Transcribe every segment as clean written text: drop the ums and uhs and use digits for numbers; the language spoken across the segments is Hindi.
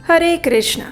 हरे कृष्णा।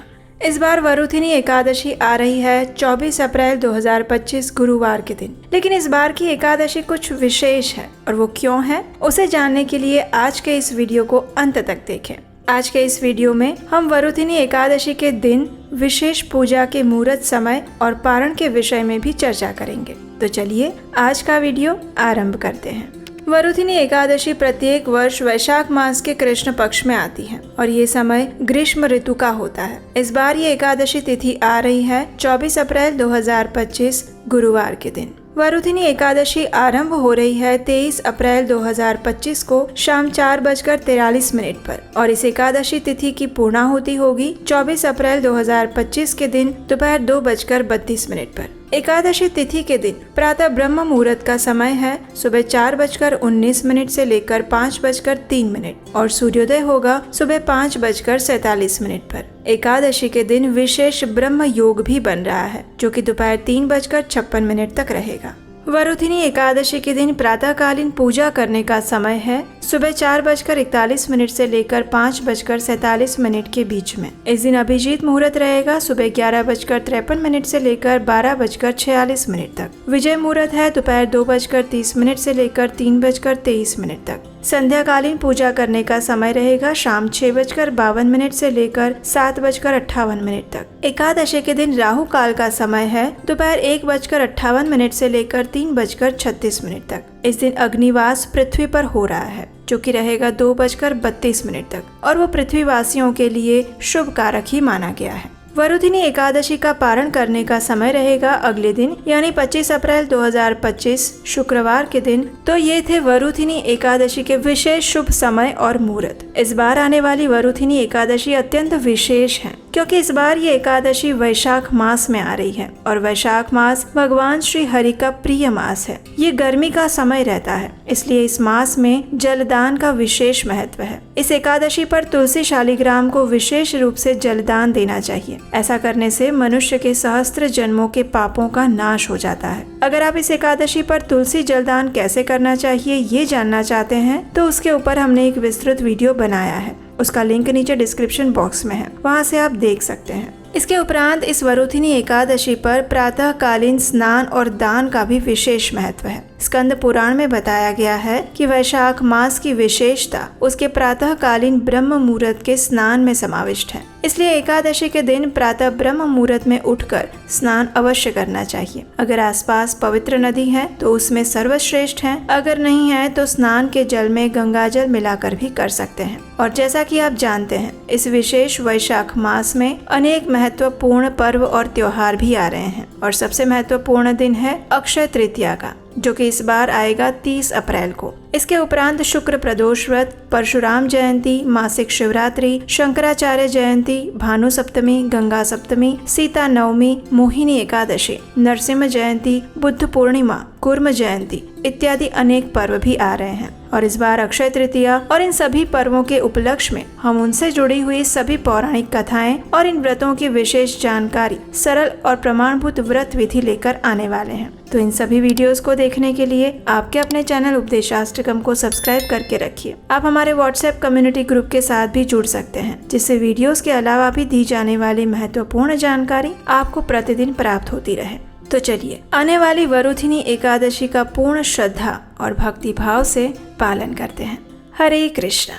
इस बार वरुथिनी एकादशी आ रही है 24 अप्रैल 2025 गुरुवार के दिन। लेकिन इस बार की एकादशी कुछ विशेष है और वो क्यों है, उसे जानने के लिए आज के इस वीडियो को अंत तक देखें। आज के इस वीडियो में हम वरुथिनी एकादशी के दिन विशेष पूजा के मुहूर्त समय और पारण के विषय में भी चर्चा करेंगे। तो चलिए आज का वीडियो आरंभ करते हैं। वरुथिनी एकादशी प्रत्येक वर्ष वैशाख मास के कृष्ण पक्ष में आती है और ये समय ग्रीष्म ऋतु का होता है। इस बार ये एकादशी तिथि आ रही है 24 अप्रैल 2025 गुरुवार के दिन। वरुथिनी एकादशी आरंभ हो रही है 23 अप्रैल 2025 को शाम 4:43 पर और इस एकादशी तिथि की पूर्णाहुति होगी 24 अप्रैल 2025 के दिन दोपहर 2:32 पर। एकादशी तिथि के दिन प्रातः ब्रह्म मुहूर्त का समय है सुबह 4:19 से लेकर 5:03 और सूर्योदय होगा सुबह 5:47 पर। एकादशी के दिन विशेष ब्रह्म योग भी बन रहा है जो कि दोपहर 3:56 तक रहेगा। वरुथिनी एकादशी के दिन प्रातःकालीन पूजा करने का समय है सुबह 4:41 से लेकर 5:47 के बीच में। इस दिन अभिजीत मुहूर्त रहेगा सुबह 11:53 से लेकर 12:46 तक। विजय मुहूर्त है दोपहर 2:30 से लेकर 3:23 तक। संध्याकालीन पूजा करने का समय रहेगा शाम 6:52 से लेकर 7:58 तक। एकादशी के दिन राहु काल का समय है दोपहर 1:58 से लेकर 3:36 तक। इस दिन अग्निवास पृथ्वी पर हो रहा है जो कि रहेगा 2:32 तक और वो पृथ्वीवासियों के लिए शुभ कारक ही माना गया है। वरुथिनी एकादशी का पारण करने का समय रहेगा अगले दिन यानी 25 अप्रैल 2025 शुक्रवार के दिन। तो ये थे वरुथिनी एकादशी के विशेष शुभ समय और मुहूर्त। इस बार आने वाली वरुथिनी एकादशी अत्यंत विशेष है क्योंकि इस बार ये एकादशी वैशाख मास में आ रही है और वैशाख मास भगवान श्री हरि का प्रिय मास है। ये गर्मी का समय रहता है, इसलिए इस मास में जलदान का विशेष महत्व है। इस एकादशी पर तुलसी शालिग्राम को विशेष रूप से जलदान देना चाहिए। ऐसा करने से मनुष्य के सहस्त्र जन्मों के पापों का नाश हो जाता है। अगर आप इस एकादशी पर तुलसी जलदान कैसे करना चाहिए ये जानना चाहते हैं तो उसके ऊपर हमने एक विस्तृत वीडियो बनाया है। उसका लिंक नीचे डिस्क्रिप्शन बॉक्स में है, वहां से आप देख सकते हैं। इसके उपरांत इस वरुथिनी एकादशी पर प्रातःकालीन स्नान और दान का भी विशेष महत्व है। स्कंद पुराण में बताया गया है कि वैशाख मास की विशेषता उसके प्रातःकालीन ब्रह्म मुहूर्त के स्नान में समाविष्ट है। इसलिए एकादशी के दिन प्रातः ब्रह्म मुहूर्त में उठकर स्नान अवश्य करना चाहिए। अगर आसपास पवित्र नदी है तो उसमें सर्वश्रेष्ठ है, अगर नहीं है तो स्नान के जल में गंगा जल मिलाकर भी कर सकते हैं। और जैसा कि आप जानते हैं इस विशेष वैशाख मास में अनेक महत्वपूर्ण पर्व और त्योहार भी आ रहे हैं और सबसे महत्वपूर्ण दिन है अक्षय तृतीया का जो कि इस बार आएगा 30 अप्रैल को। इसके उपरांत शुक्र प्रदोष व्रत, परशुराम जयंती, मासिक शिवरात्रि, शंकराचार्य जयंती, भानु सप्तमी, गंगा सप्तमी, सीता नवमी, मोहिनी एकादशी, नरसिंह जयंती, बुद्ध पूर्णिमा, कुर्म जयंती इत्यादि अनेक पर्व भी आ रहे हैं। और इस बार अक्षय तृतीया और इन सभी पर्वों के उपलक्ष्य में हम उनसे जुड़ी हुई सभी पौराणिक कथाएं और इन व्रतों की विशेष जानकारी, सरल और प्रमाणभूत व्रत विधि लेकर आने वाले हैं। तो इन सभी वीडियोस को देखने के लिए आपके अपने चैनल उपदेशाष्टकम को सब्सक्राइब करके रखिए। आप हमारे व्हाट्सएप कम्युनिटी ग्रुप के साथ भी जुड़ सकते हैं जिससे वीडियोस के अलावा भी दी जाने वाली महत्वपूर्ण जानकारी आपको प्रतिदिन प्राप्त होती रहे। तो चलिए आने वाली वरुथिनी एकादशी का पूर्ण श्रद्धा और भक्ति भाव से पालन करते हैं। हरे कृष्णा।